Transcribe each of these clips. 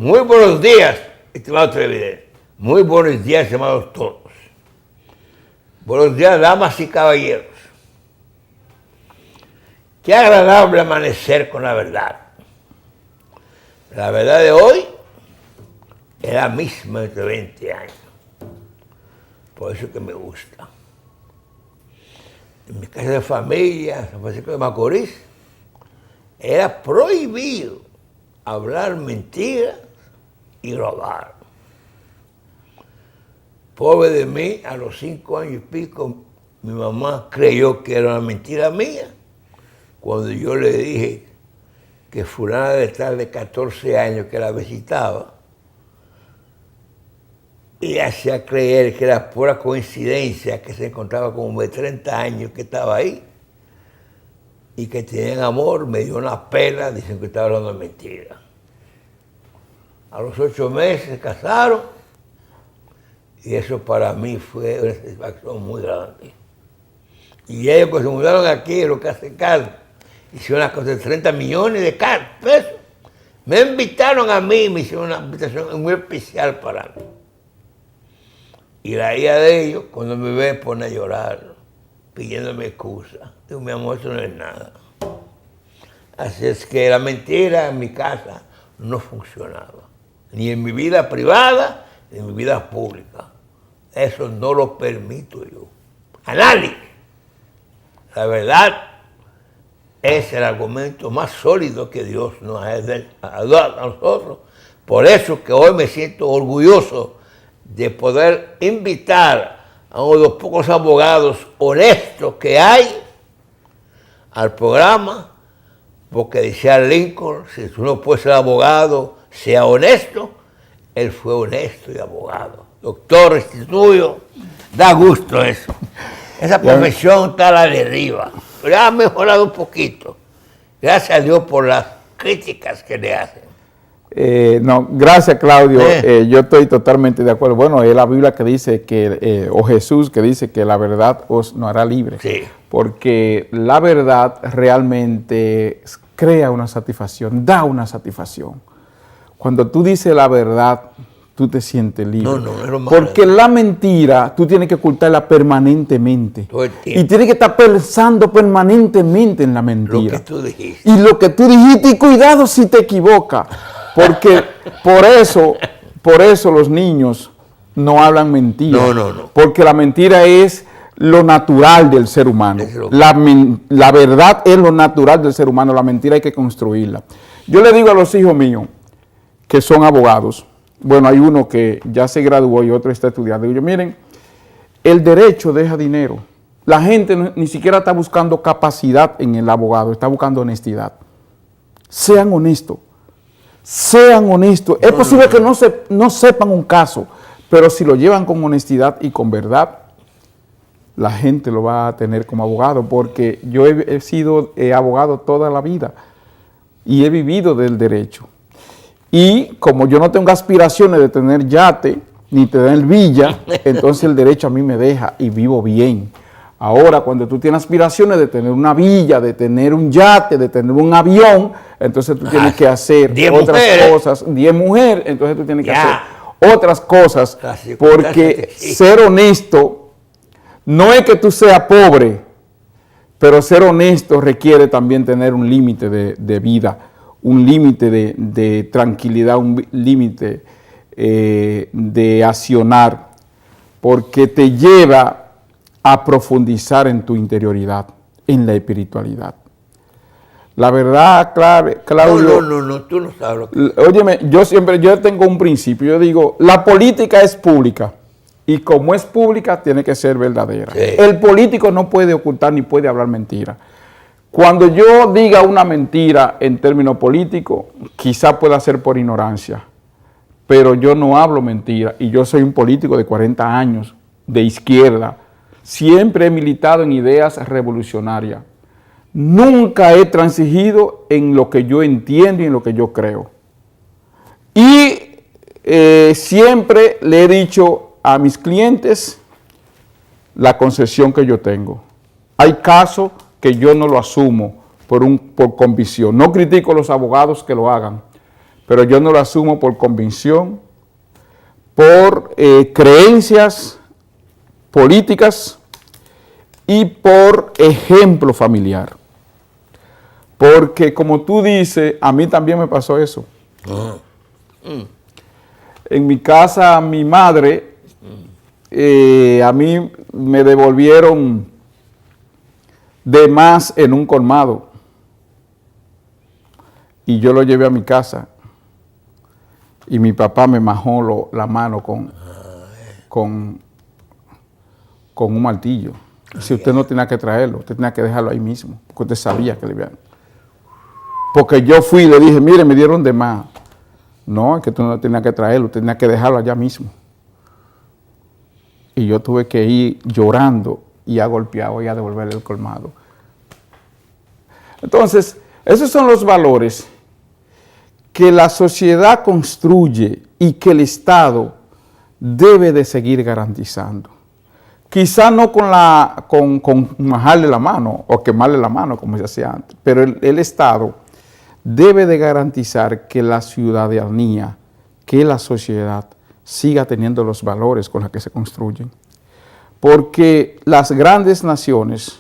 Muy buenos días, estimado televidente. Muy buenos días, estimados todos. Buenos días, damas y caballeros. Qué agradable amanecer con la verdad. La verdad de hoy es la misma de 20 años. Por eso que me gusta. En mi casa de familia, San Francisco de Macorís, era prohibido hablar mentiras y robar. Pobre de mí, a los 5 años y pico, mi mamá creyó que era una mentira mía. Cuando yo le dije que fulana de tal de 14 años que la visitaba, y hacía creer que era pura coincidencia que se encontraba con un de 30 años que estaba ahí y que tenían amor, me dio una pela, dicen que estaba hablando de mentira. A los 8 meses se casaron y eso para mí fue una satisfacción muy grande. Y ellos que se mudaron aquí, lo que hace Carlos, hicieron las cosas de 30 millones de pesos. Me invitaron a mí, me hicieron una invitación muy especial para mí. Y la hija de ellos, cuando me ve, pone a llorar, pidiéndome excusa. Digo, mi amor, eso no es nada. Así es que la mentira en mi casa no funcionaba. Ni en mi vida privada, ni en mi vida pública. Eso no lo permito yo. A nadie. La verdad es el argumento más sólido que Dios nos ha dado a nosotros. Por eso que hoy me siento orgulloso de poder invitar a uno de los pocos abogados honestos que hay al programa, porque decía Lincoln, si tú no puedes ser abogado, sea honesto. Él fue honesto y abogado. Doctor Restituyo, da gusto eso. Esa profesión está a la deriva, pero ha mejorado un poquito. Gracias a Dios por las críticas que le hacen. No, gracias, Claudio. Yo estoy totalmente de acuerdo. Bueno, es la Biblia que dice que, o Jesús que dice que la verdad os nos hará libre. Sí. Porque la verdad realmente crea una satisfacción, da una satisfacción. Cuando tú dices la verdad, tú te sientes libre. No es lo malo. Porque la mentira, tú tienes que ocultarla permanentemente. Todo el tiempo. Y tienes que estar pensando permanentemente en la mentira. Lo que tú dijiste. Y lo que tú dijiste, y cuidado si te equivocas. Porque por eso los niños no hablan mentira. No. Porque la mentira es lo natural del ser humano. La verdad es lo natural del ser humano. La mentira hay que construirla. Yo le digo a los hijos míos que son abogados. Bueno, hay uno que ya se graduó y otro está estudiando. Digo yo, miren, el derecho deja dinero. La gente ni siquiera está buscando capacidad en el abogado, está buscando honestidad. Sean honestos. Sean honestos. Es posible que no sepan un caso, pero si lo llevan con honestidad y con verdad, la gente lo va a tener como abogado, porque yo he sido abogado toda la vida y he vivido del derecho. Y como yo no tengo aspiraciones de tener yate, ni tener villa, entonces el derecho a mí me deja y vivo bien. Ahora, cuando tú tienes aspiraciones de tener una villa, de tener un yate, de tener un avión, entonces tú tienes que hacer otras cosas. 10 mujeres, entonces tú tienes que hacer otras cosas, porque ser honesto no es que tú seas pobre, pero ser honesto requiere también tener un límite de vida, un límite de tranquilidad, un límite de accionar, porque te lleva a profundizar en tu interioridad, en la espiritualidad. La verdad, Claudio... No, tú no sabes lo que... Óyeme, yo tengo un principio, yo digo, la política es pública, y como es pública, tiene que ser verdadera. Sí. El político no puede ocultar ni puede hablar mentira. Cuando yo diga una mentira en términos políticos, quizá pueda ser por ignorancia, pero yo no hablo mentira, y yo soy un político de 40 años, de izquierda. Siempre he militado en ideas revolucionarias. Nunca he transigido en lo que yo entiendo y en lo que yo creo. Y siempre le he dicho a mis clientes la concesión que yo tengo. Hay casos que yo no lo asumo por convicción. No critico a los abogados que lo hagan, pero yo no lo asumo por convicción, por creencias políticas y por ejemplo familiar. Porque como tú dices, a mí también me pasó eso. En mi casa, mi madre, a mí me devolvieron de más en un colmado. Y yo lo llevé a mi casa. Y mi papá me majó la mano con un martillo. Si usted no tenía que traerlo, usted tenía que dejarlo ahí mismo, porque usted sabía que le iban. Porque yo fui y le dije, mire, me dieron de más. No, es que tú no tenías que traerlo, usted tenía que dejarlo allá mismo. Y yo tuve que ir llorando y a golpeado y a devolverle el colmado. Entonces, esos son los valores que la sociedad construye y que el Estado debe de seguir garantizando. Quizá no con majarle la mano o quemarle la mano como se hacía antes, pero el Estado debe de garantizar que la ciudadanía, que la sociedad siga teniendo los valores con los que se construyen. Porque las grandes naciones,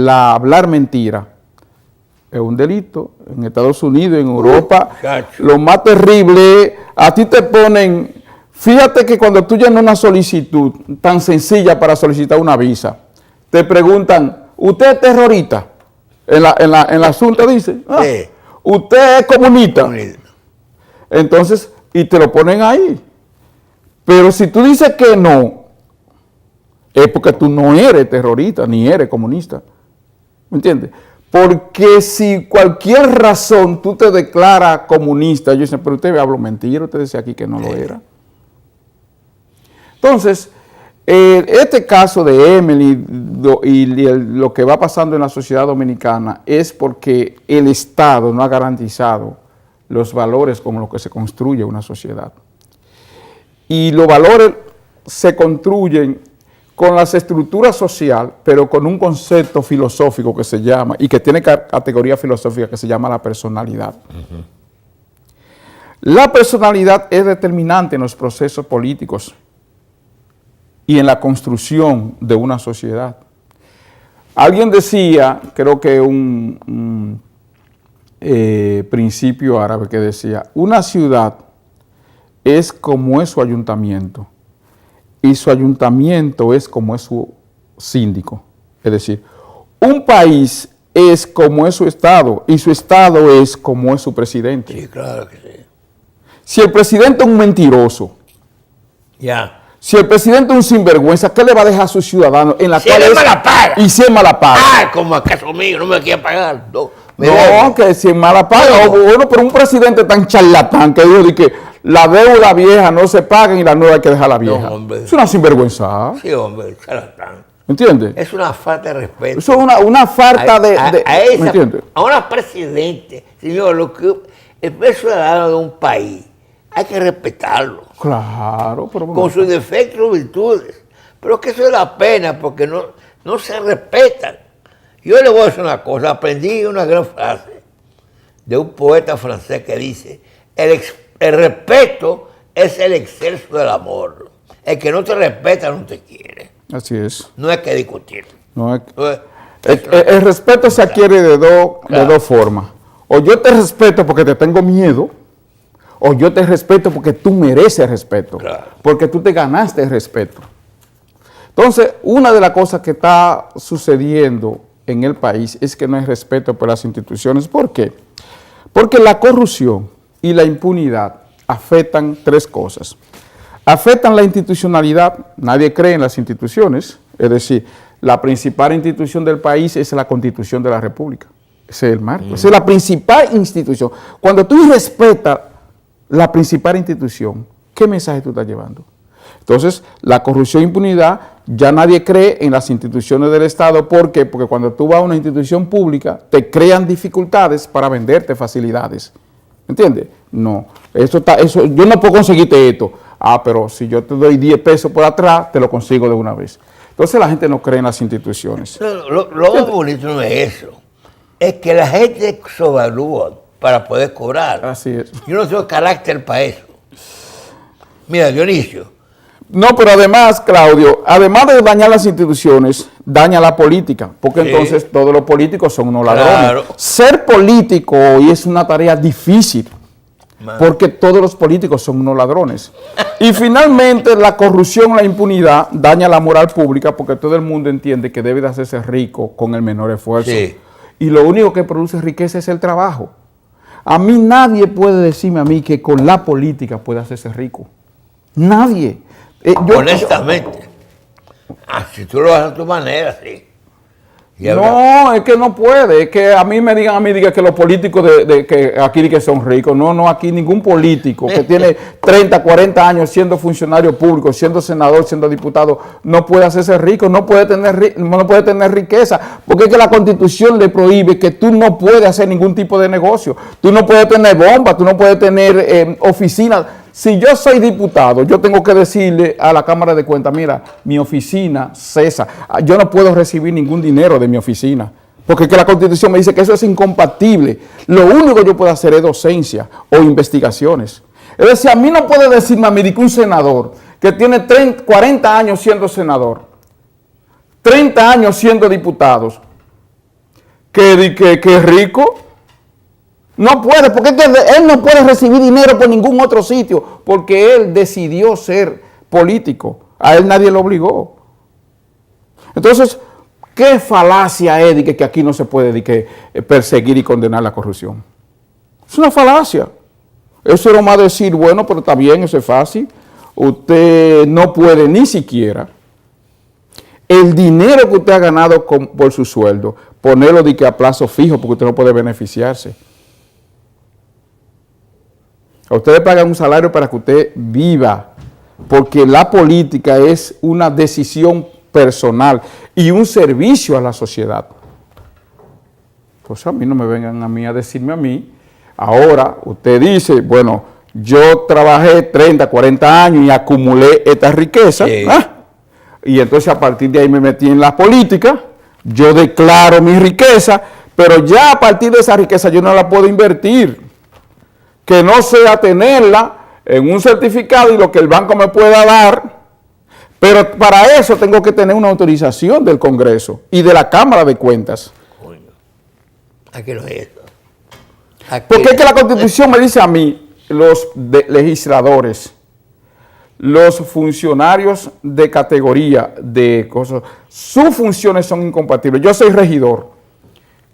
hablar mentira es un delito. En Estados Unidos, en Europa, lo más terrible, a ti te ponen, fíjate que cuando tú llenas una solicitud tan sencilla para solicitar una visa, te preguntan, ¿usted es terrorista? En la asunto dice, sí. ¿Usted es comunista? Entonces, y te lo ponen ahí. Pero si tú dices que no, es porque tú no eres terrorista, ni eres comunista. ¿Me entiendes? Porque si cualquier razón tú te declaras comunista, yo digo, pero usted habló mentira, usted decía aquí que no lo era. Entonces, este caso de Emily y lo que va pasando en la sociedad dominicana es porque el Estado no ha garantizado los valores con los que se construye una sociedad. Y los valores se construyen con las estructuras sociales, pero con un concepto filosófico que se llama, y que tiene categoría filosófica que se llama la personalidad. La personalidad es determinante en los procesos políticos y en la construcción de una sociedad. Alguien decía, creo que un principio árabe que decía, una ciudad es como es su ayuntamiento y su ayuntamiento es como es su síndico. Es decir, un país es como es su estado y su estado es como es su presidente. Sí, claro que sí. Si el presidente es un mentiroso, ya. Si el presidente es un sinvergüenza, ¿qué le va a dejar a sus ciudadanos en la si él es mala paga? Y si es mala paga. Ah, como acaso mío, no me quiere pagar. No, que si es mala paga. Bueno, pero un presidente tan charlatán que dijo de que la deuda vieja no se paga y la nueva hay que dejarla vieja. No, es una sinvergüenza. Sí, hombre, charlatán. ¿Entiendes? Es una falta de respeto. Eso es una falta ¿me entiendes? A una presidente, señor, lo que el ciudadano de un país, hay que respetarlo. Claro, pero con sus defectos y virtudes. Pero que eso es la pena, porque no se respetan. Yo le voy a decir una cosa, aprendí una gran frase de un poeta francés que dice, el respeto es el exceso del amor. El que no te respeta no te quiere. Así es. No hay que discutir. El respeto se adquiere de dos formas. O yo te respeto porque te tengo miedo, o yo te respeto porque tú mereces respeto, claro. Porque tú te ganaste el respeto. Entonces, una de las cosas que está sucediendo en el país es que no hay respeto por las instituciones. ¿Por qué? Porque la corrupción y la impunidad afectan tres cosas. Afectan la institucionalidad, nadie cree en las instituciones, es decir, la principal institución del país es la Constitución de la República. Ese es el marco, esa es la principal institución. Cuando tú respetas la principal institución, ¿qué mensaje tú estás llevando? Entonces, la corrupción e impunidad, ya nadie cree en las instituciones del Estado. ¿Por qué? Porque cuando tú vas a una institución pública, te crean dificultades para venderte facilidades. ¿Entiendes? No, eso, yo no puedo conseguirte esto. Ah, pero si yo te doy 10 pesos por atrás, te lo consigo de una vez. Entonces, la gente no cree en las instituciones. Lo bonito no es eso. Es que la gente se evalúa para poder cobrar. Así es. Yo no tengo carácter para eso. Mira, Dionisio. No, pero además, Claudio, además de dañar las instituciones, daña la política, porque Sí. entonces todos los políticos son unos ladrones. Claro. Ser político hoy es una tarea difícil, porque todos los políticos son unos ladrones. Y finalmente la corrupción, la impunidad, daña la moral pública, porque todo el mundo entiende que debe de hacerse rico con el menor esfuerzo. Sí. Y lo único que produce riqueza es el trabajo. A mí nadie puede decirme a mí que con la política puede hacerse rico. Nadie. Honestamente. Si tú lo haces a tu manera, sí. Y No, es que no puede, es que a mí me digan que los políticos que aquí que son ricos. No, aquí ningún político que tiene 30, 40 años siendo funcionario público, siendo senador, siendo diputado, no puede hacerse rico, no puede tener riqueza, porque es que la Constitución le prohíbe que tú no puedes hacer ningún tipo de negocio. Tú no puedes tener bombas, tú no puedes tener oficinas. Si yo soy diputado, yo tengo que decirle a la Cámara de Cuentas, mira, mi oficina cesa. Yo no puedo recibir ningún dinero de mi oficina, porque es que la Constitución me dice que eso es incompatible. Lo único que yo puedo hacer es docencia o investigaciones. Es decir, a mí no puede decirme a mí que un senador que tiene 40 años siendo senador, 30 años siendo diputado, que es rico. No puede, porque es que él no puede recibir dinero por ningún otro sitio, porque él decidió ser político. A él nadie lo obligó. Entonces, ¿qué falacia es de que aquí no se puede perseguir y condenar la corrupción? Es una falacia. Eso es lo más decir, bueno, pero está bien, eso es fácil. Usted no puede ni siquiera el dinero que usted ha ganado por su sueldo, ponerlo a plazo fijo, porque usted no puede beneficiarse. A usted le pagan un salario para que usted viva, porque la política es una decisión personal y un servicio a la sociedad. Pues a mí no me vengan a mí a decirme a mí, ahora usted dice, bueno, yo trabajé 30, 40 años y acumulé esta riqueza, Sí. Y entonces a partir de ahí me metí en la política, yo declaro mi riqueza, pero ya a partir de esa riqueza yo no la puedo invertir. Que no sea tenerla en un certificado y lo que el banco me pueda dar, pero para eso tengo que tener una autorización del Congreso y de la Cámara de Cuentas. Coño, aquí no es eso. Aquí. Porque es que la Constitución me dice a mí, los legisladores, los funcionarios de categoría, de cosas, sus funciones son incompatibles. Yo soy regidor.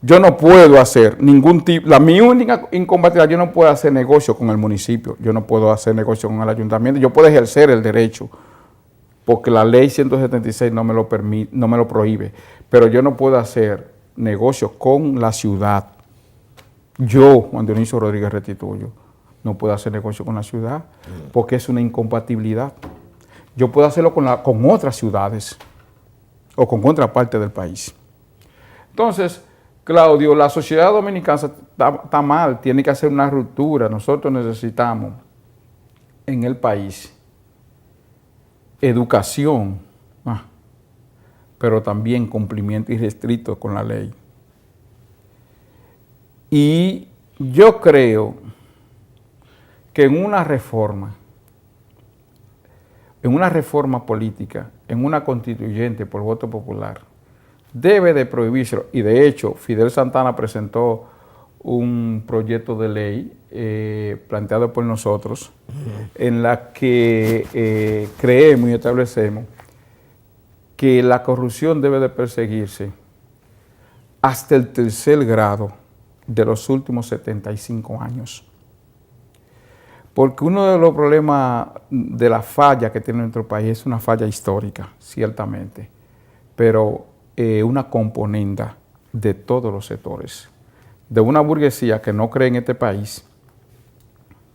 Yo no puedo hacer ningún tipo, mi única incompatibilidad, yo no puedo hacer negocio con el municipio, yo no puedo hacer negocio con el ayuntamiento, yo puedo ejercer el derecho, porque la ley 176 no me lo permite, no me lo prohíbe, pero yo no puedo hacer negocio con la ciudad. Yo, Juan Dionisio Rodríguez Restituyo, no puedo hacer negocio con la ciudad, porque es una incompatibilidad. Yo puedo hacerlo con otras ciudades, o con otra parte del país. Entonces, Claudio, la sociedad dominicana está mal, tiene que hacer una ruptura. Nosotros necesitamos en el país educación, pero también cumplimiento irrestricto con la ley. Y yo creo que en una reforma política, en una constituyente por voto popular, debe de prohibírselo. Y de hecho, Fidel Santana presentó un proyecto de ley planteado por nosotros, en la que creemos y establecemos que la corrupción debe de perseguirse hasta el 3er grado de los últimos 75 años. Porque uno de los problemas de la falla que tiene nuestro país es una falla histórica, ciertamente, pero una componenda de todos los sectores, de una burguesía que no cree en este país.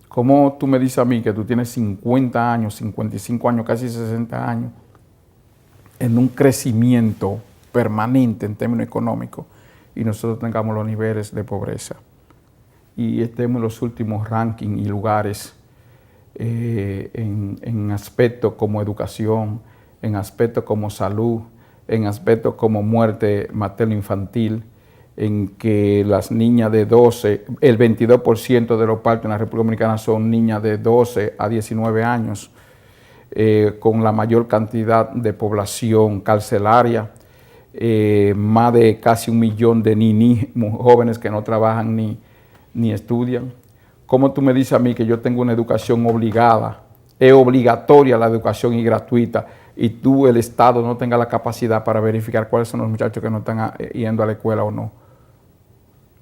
¿Cómo tú me dices a mí que tú tienes 50 años, 55 años, casi 60 años, en un crecimiento permanente en términos económicos, y nosotros tengamos los niveles de pobreza y estemos en los últimos rankings y lugares en aspectos como educación, en aspectos como salud, en aspectos como muerte materno-infantil, en que las niñas de 12, el 22% de los partos en la República Dominicana son niñas de 12 a 19 años, con la mayor cantidad de población carcelaria, más de casi 1 millón de jóvenes que no trabajan ni estudian. ¿Cómo tú me dices a mí que yo tengo una educación obligada, es obligatoria la educación y gratuita, y tú, el Estado, no tenga la capacidad para verificar cuáles son los muchachos que no están yendo a la escuela o no?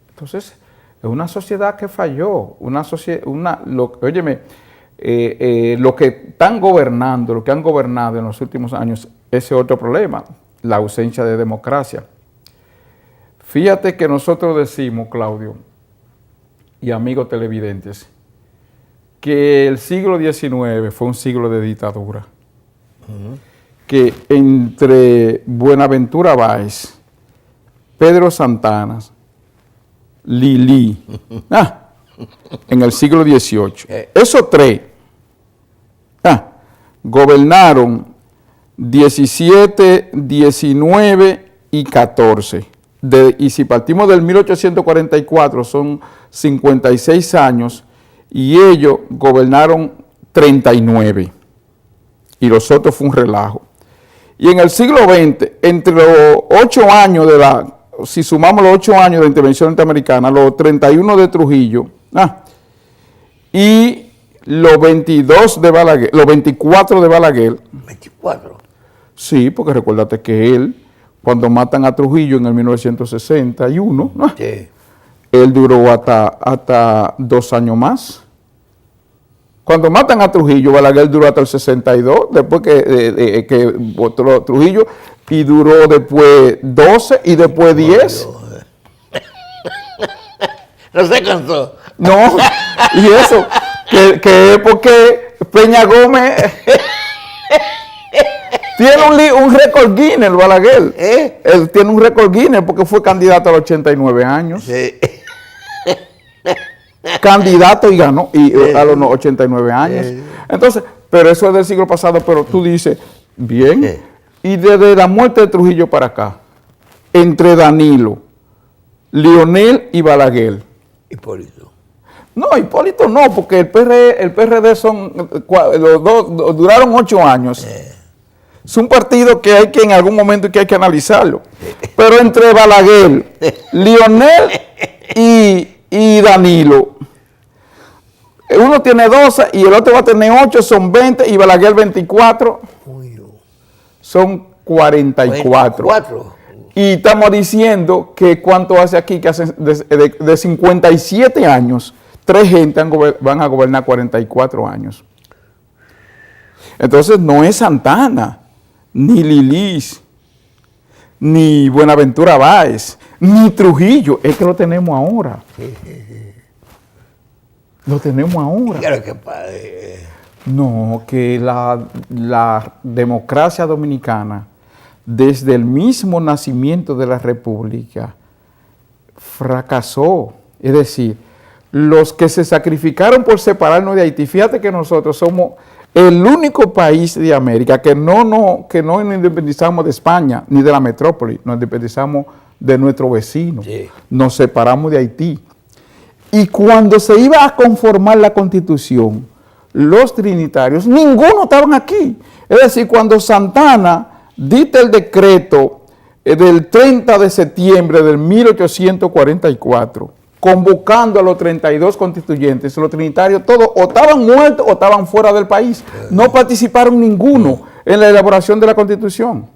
Entonces, es una sociedad que falló, óyeme, lo que están gobernando, lo que han gobernado en los últimos años, ese es otro problema, la ausencia de democracia. Fíjate que nosotros decimos, Claudio, y amigos televidentes, que el siglo XIX fue un siglo de dictadura. Que entre Buenaventura Báez, Pedro Santana, Lili, en el siglo XVIII, esos tres gobernaron 17, 19 y 14. Y si partimos del 1844, son 56 años, y ellos gobernaron 39. Y los otros fue un relajo. Y en el siglo XX, entre los 8 años si sumamos los 8 años de intervención norteamericana, los 31 de Trujillo, y los 22 de Balaguer, los 24 de Balaguer. 24. Sí, porque recuérdate que él, cuando matan a Trujillo en el 1961, sí, él duró hasta 2 años más. Cuando matan a Trujillo, Balaguer duró hasta el 62, después que votó Trujillo, y duró después 12 y después 10. No se cansó. No, y eso, que es porque Peña Gómez tiene un récord Guinness, Balaguer. Él tiene un récord Guinness porque fue candidato a los 89 años. Sí. Candidato y ganó a los 89 años. Entonces, pero eso es del siglo pasado, pero tú dices, bien, y desde la muerte de Trujillo para acá, entre Danilo, Leonel y Balaguer. Hipólito. No, Hipólito no, porque el PRD son, los dos duraron 8 años. Es un partido que hay que en algún momento que hay que analizarlo. Pero entre Balaguer, Leonel y Danilo, uno tiene 12 y el otro va a tener 8, son 20, y Balaguer 24, son 44. Y estamos diciendo que cuánto hace aquí, que hace de 57 años, 3 gente van a gobernar 44 años. Entonces no es Santana, ni Lilis, ni Buenaventura Báez, ni Trujillo, es que lo tenemos ahora. Lo tenemos ahora. Claro que padre. No, que la democracia dominicana, desde el mismo nacimiento de la República, fracasó. Es decir, los que se sacrificaron por separarnos de Haití, fíjate que nosotros somos el único país de América que no nos independizamos de España ni de la metrópoli, nos independizamos de nuestro vecino. Sí. Nos separamos de Haití. Y cuando se iba a conformar la Constitución, los trinitarios, ninguno estaban aquí. Es decir, cuando Santana dicta el decreto del 30 de septiembre del 1844, convocando a los 32 constituyentes, los trinitarios todos o estaban muertos o estaban fuera del país. No participaron ninguno en la elaboración de la Constitución.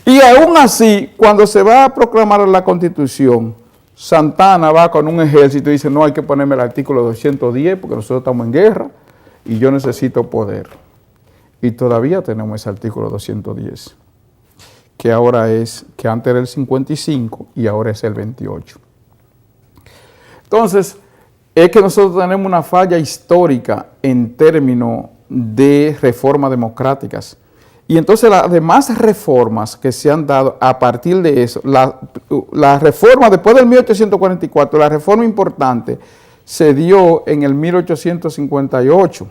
Y aún así, cuando se va a proclamar la Constitución, Santana va con un ejército y dice, no, hay que ponerme el artículo 210 porque nosotros estamos en guerra y yo necesito poder. Y todavía tenemos ese artículo 210, que antes era el 55 y ahora es el 28. Entonces, es que nosotros tenemos una falla histórica en términos de reformas democráticas. Y entonces las demás reformas que se han dado a partir de eso, la reforma después del 1844, la reforma importante se dio en el 1858,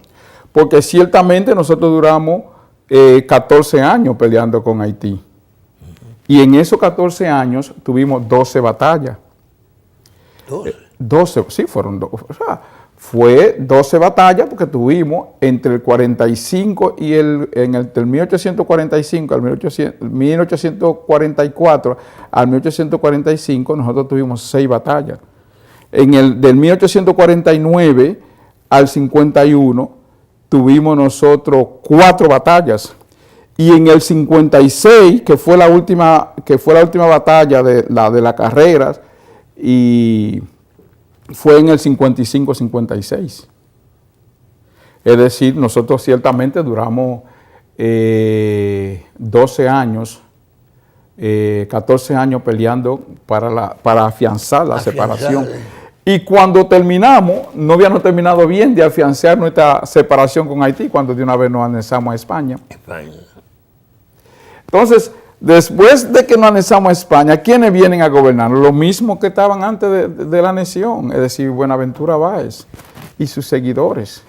porque ciertamente nosotros duramos 14 años peleando con Haití. Y en esos 14 años tuvimos 12 batallas. 12, sí, fueron 12. O sea, fue 12 batallas porque tuvimos entre el 45 y del 1845 al 1844 al 1845 nosotros tuvimos 6 batallas. Del 1849 al 51 tuvimos nosotros 4 batallas. Y en el 56, que fue la última batalla de las carreras, y fue en el 55-56. Es decir, nosotros ciertamente duramos 12 años, 14 años peleando para afianzar la separación. Y cuando terminamos, no habíamos terminado bien de afianzar nuestra separación con Haití, cuando de una vez nos anexamos a España. Entonces, después de que nos anexamos a España, ¿quiénes vienen a gobernar? Los mismos que estaban antes de la anexión, es decir, Buenaventura Báez y sus seguidores.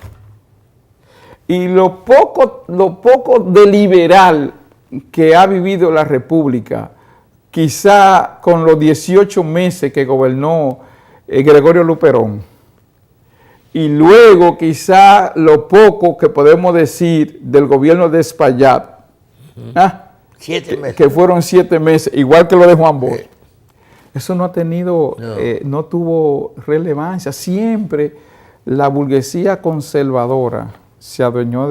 Y lo poco de liberal que ha vivido la República, quizá con los 18 meses que gobernó Gregorio Luperón, y luego quizá lo poco que podemos decir del gobierno de Espaillat, 7 meses. Que fueron 7 meses, igual que lo de Juan Bosch. Eso no ha tenido, no tuvo relevancia. Siempre la burguesía conservadora se adueñó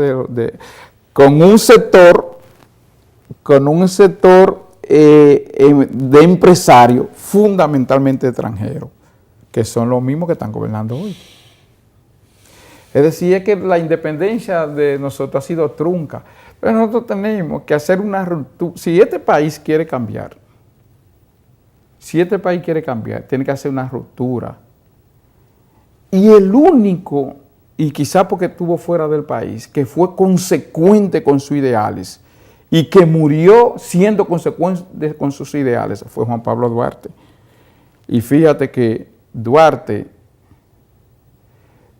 con un sector de empresarios fundamentalmente extranjeros, que son los mismos que están gobernando hoy. Es decir, es que la independencia de nosotros ha sido trunca. Pero nosotros tenemos que hacer una ruptura. Si este país quiere cambiar, tiene que hacer una ruptura. Y el único, y quizá porque estuvo fuera del país, que fue consecuente con sus ideales y que murió siendo consecuente con sus ideales, fue Juan Pablo Duarte. Y fíjate que Duarte,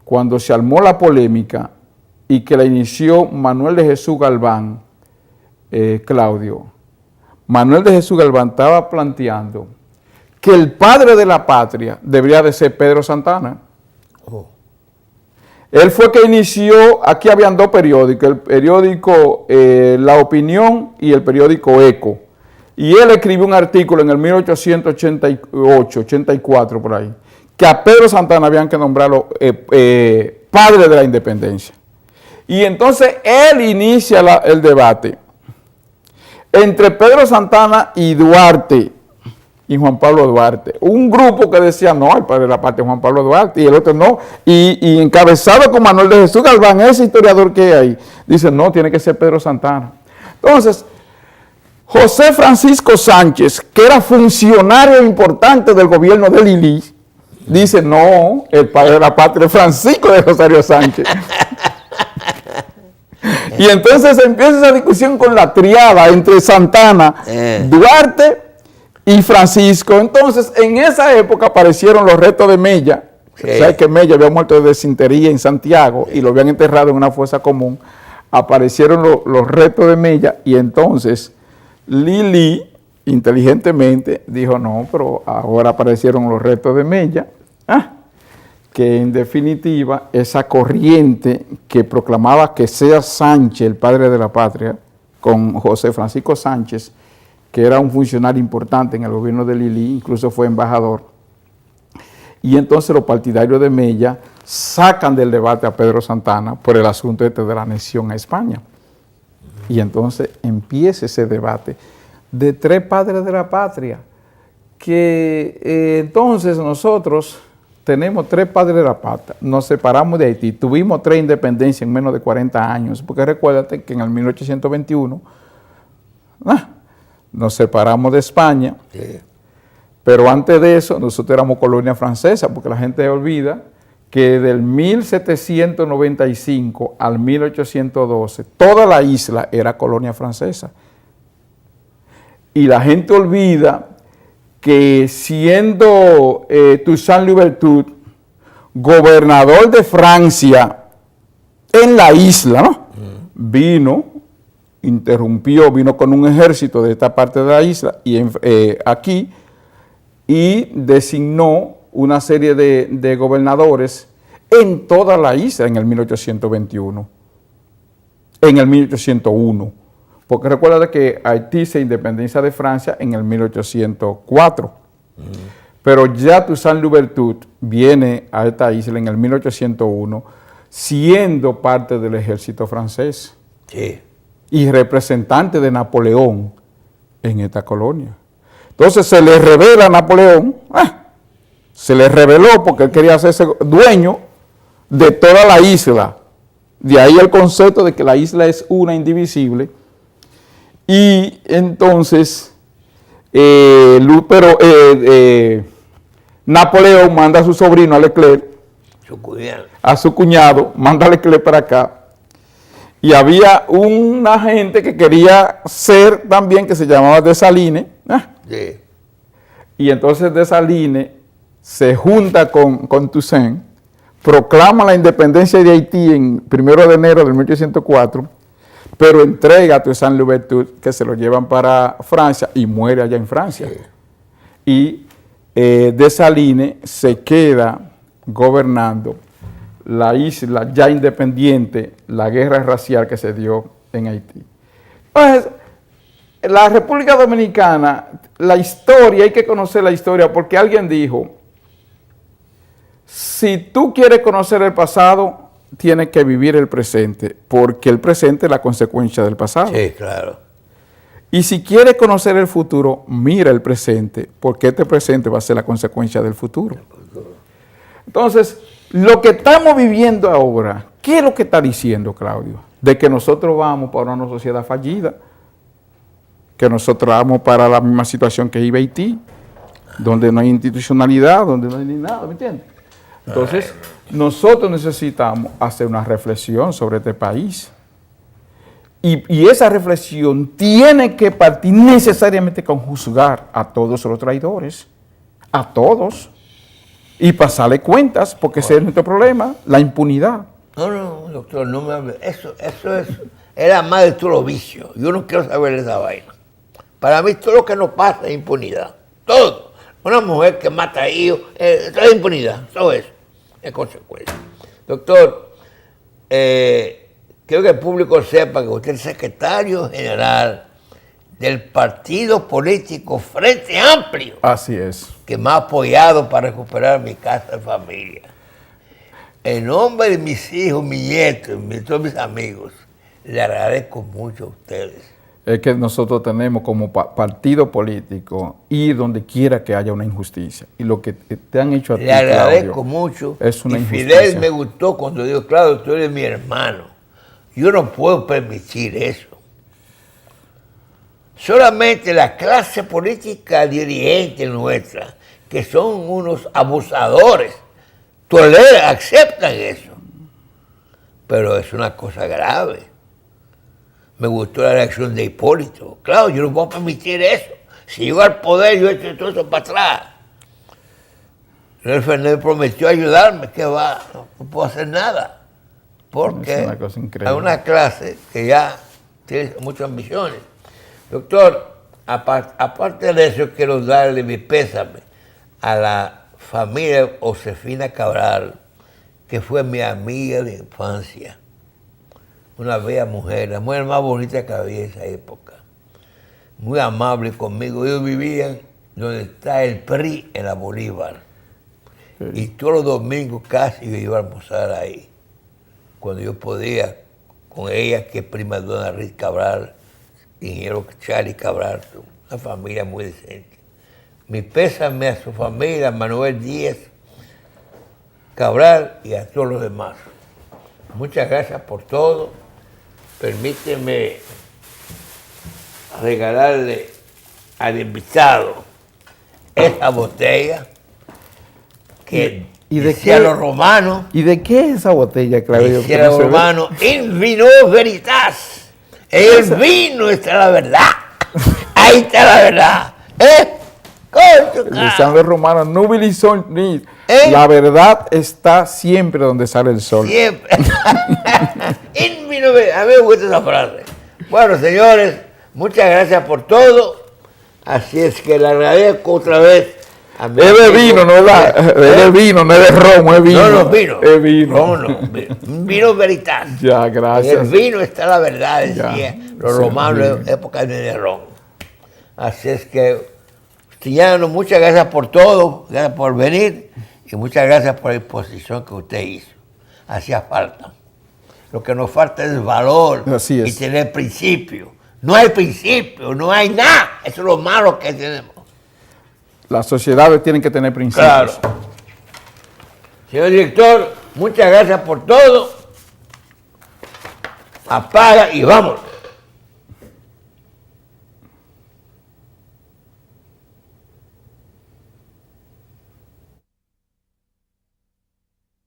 cuando se armó la polémica y que la inició Manuel de Jesús Galván, Claudio, Manuel de Jesús Galván estaba planteando que el padre de la patria debería de ser Pedro Santana. Él fue que inició, aquí habían 2 periódicos, el periódico La Opinión y el periódico Eco. Y él escribió un artículo en el 1888, 84 por ahí, que a Pedro Santana habían que nombrarlo padre de la independencia. Y entonces él inicia el debate entre Pedro Santana y Duarte, y Juan Pablo Duarte. Un grupo que decía, no, el padre de la patria es Juan Pablo Duarte, y el otro no. Y encabezado con Manuel de Jesús Galván, ese historiador que hay ahí, dice, no, tiene que ser Pedro Santana. Entonces, José Francisco Sánchez, que era funcionario importante del gobierno de Lili, dice, no, el padre de la patria es Francisco de Rosario Sánchez. Y entonces empieza esa discusión con la triada entre Santana, Duarte y Francisco. Entonces, en esa época aparecieron los restos de Mella. ¿Sabes que Mella había muerto de desintería en Santiago y lo habían enterrado en una fosa común? Aparecieron los restos de Mella y entonces Lili, inteligentemente, dijo, no, pero ahora aparecieron los restos de Mella. Que en definitiva esa corriente que proclamaba que sea Sánchez el padre de la patria, con José Francisco Sánchez, que era un funcionario importante en el gobierno de Lili, incluso fue embajador, y entonces los partidarios de Mella sacan del debate a Pedro Santana por el asunto de la anexión a España. Y entonces empieza ese debate de 3 padres de la patria, que entonces nosotros tenemos 3 padres de la patria, nos separamos de Haití, tuvimos 3 independencias en menos de 40 años, porque recuérdate que en el 1821 nos separamos de España, pero antes de eso nosotros éramos colonia francesa, porque la gente olvida que del 1795 al 1812 toda la isla era colonia francesa. Y la gente olvida que siendo Toussaint Louverture gobernador de Francia en la isla, ¿no? Vino interrumpió, vino con un ejército de esta parte de la isla y aquí, y designó una serie de gobernadores en toda la isla en el 1821, en el 1801, porque recuerda que Haití se independiza de Francia en el 1804, pero ya Toussaint Louverture viene a esta isla en el 1801 siendo parte del ejército francés. Sí. Y representante de Napoleón en esta colonia. Entonces se le revela a Napoleón, se le reveló porque él quería hacerse dueño de toda la isla. De ahí el concepto de que la isla es una indivisible. Y entonces, Napoleón manda a su sobrino, a Leclerc, a su cuñado, manda a Leclerc para acá. Y había una gente que quería ser también, que se llamaba Dessalines. Sí. Y entonces Dessalines se junta con Toussaint, proclama la independencia de Haití en 1 de enero de 1804, pero entrega a Toussaint Louverture, que se lo llevan para Francia y muere allá en Francia. Sí. Y Dessalines se queda gobernando la isla ya independiente, la guerra racial que se dio en Haití. Pues, la República Dominicana, la historia, hay que conocer la historia, porque alguien dijo, si tú quieres conocer el pasado, tienes que vivir el presente, porque el presente es la consecuencia del pasado. Sí, claro. Y si quieres conocer el futuro, mira el presente, porque este presente va a ser la consecuencia del futuro. Entonces, lo que estamos viviendo ahora, ¿qué es lo que está diciendo, Claudio? De que nosotros vamos para una sociedad fallida, que nosotros vamos para la misma situación que iba Haití, donde no hay institucionalidad, donde no hay ni nada, ¿me entiendes? Entonces, nosotros necesitamos hacer una reflexión sobre este país. Y esa reflexión tiene que partir necesariamente con juzgar a todos los traidores, a todos, y pasarle cuentas, porque ese es nuestro problema, la impunidad. No, doctor, no me hable. Eso era más de todos los vicios. Yo no quiero saber de esa vaina. Para mí todo lo que nos pasa es impunidad. Todo. Una mujer que mata a hijos, todo es impunidad. Todo eso es consecuencia. Doctor, quiero que el público sepa que usted es secretario general del partido político Frente Amplio. Así es. Que me ha apoyado para recuperar mi casa de familia. En nombre de mis hijos, mis nietos, de todos mis amigos, le agradezco mucho a ustedes. Es que nosotros tenemos como partido político ir donde quiera que haya una injusticia. Y lo que te han hecho a ti, le agradezco mucho. Es una injusticia. Fidel me gustó cuando dijo, Claudio, tú eres mi hermano. Yo no puedo permitir eso. Solamente la clase política dirigente nuestra, que son unos abusadores, toleran, aceptan eso. Pero es una cosa grave. Me gustó la reacción de Hipólito. Claro, yo no puedo permitir eso. Si llego al poder, yo echo todo eso para atrás. Leonel Fernández prometió ayudarme, ¿qué va? No puedo hacer nada. Porque es una cosa increíble. Hay una clase que ya tiene muchas ambiciones. Doctor, aparte de eso, quiero darle mi pésame a la familia Josefina Cabral, que fue mi amiga de infancia. Una bella mujer, la mujer más bonita que había en esa época. Muy amable conmigo. Ellos vivían donde está el PRI en la Bolívar. Sí. Y todos los domingos casi yo iba a almorzar ahí. Cuando yo podía, con ella, que es prima de Dona Riz Cabral, ingeniero Charlie Cabral, una familia muy decente. Mi pésame a su familia, Manuel Díaz Cabral y a todos los demás. Muchas gracias por todo. Permíteme regalarle al invitado esa botella que decía los romanos. ¿Y de qué es esa botella, Claudio? Decía los romanos, in vino veritas. El vino está la verdad. Ahí está la verdad. Decían los romanos, nubili sonis. La verdad está siempre donde sale el sol. Siempre. A mí me gusta esa frase. Bueno, señores, muchas gracias por todo. Así es que le agradezco otra vez. Es de vino, no da. Es de vino, no es de romo, es vino. No, vino. Es vino. No, vino veritas. Ya, gracias. En el vino está la verdad, decía Ya, los romanos en época de Nerón. Así es que, Justiniano, muchas gracias por todo, gracias por venir y muchas gracias por la exposición que usted hizo. Hacía falta. Lo que nos falta es valor y tener principio. No hay principio, no hay nada. Eso es lo malo que tenemos. Las sociedades tienen que tener principios. Claro. Señor director, muchas gracias por todo. Apaga y vámonos.